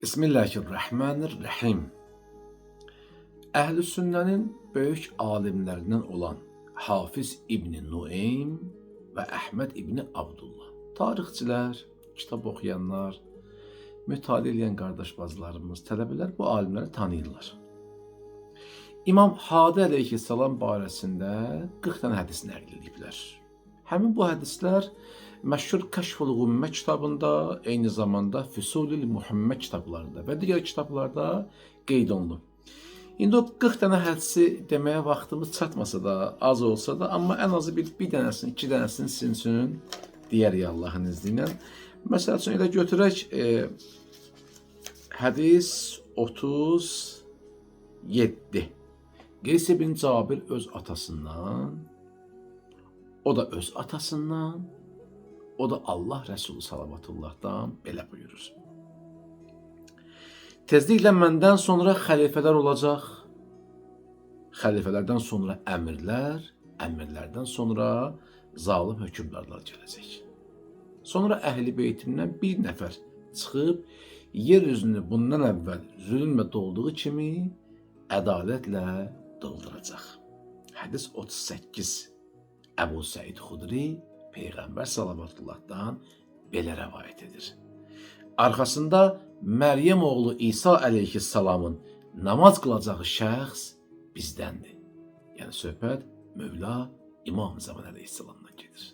Bismillahirrahmanirrahim. Əhl-i Sünnənin böyük alimlərindən olan Hafiz İbn Nueym və Əhməd İbn Abdullah. Tarixçilər, kitab oxuyanlar, mütaliə edən qardaş-bacılarımız, tələbələr bu alimləri tanıyırlar. İmam Hadi əleyhissalam barəsində 40 dənə hədis nəql ediblər. Həmin bu hədislər məşhur Kəşful Ümmə kitabında, eyni zamanda Füsulül Muhammed kitablarında və digər kitablarda qeyd olunub. İndi o 40 dənə hədisi deməyə vaxtımız çatmasa da, az olsa da, amma ən azı bir dənəsini, 2 dənəsini sizin üçün deyərik Allahın izni ilə. Məsəl üçün elə götürək hədis 37. Qeys ibn Cabir öz atasından, o da öz atasından, o da Allah Resulü Salavatullah'dan belə buyurur. Tezliklə məndən sonra xəlifələr olacaq, xəlifələrdən sonra əmirlər, əmirlərdən sonra zalim hökümdarlar gələcək. Sonra əhl-i beytimdən bir nəfər çıxıb, yer üzünü bundan əvvəl zülmlə dolduğu kimi ədalətlə dolduracaq. Hədis 38. Əbu Səid Xudri Peyğəmbər Salavatullah'dan belə rəvayət edir. Arxasında Məryəm oğlu İsa əleyhissalamın namaz qılacağı şəxs bizdəndir. Yəni söhbət Mövla İmam Zaman əleyhissalamdan gedir.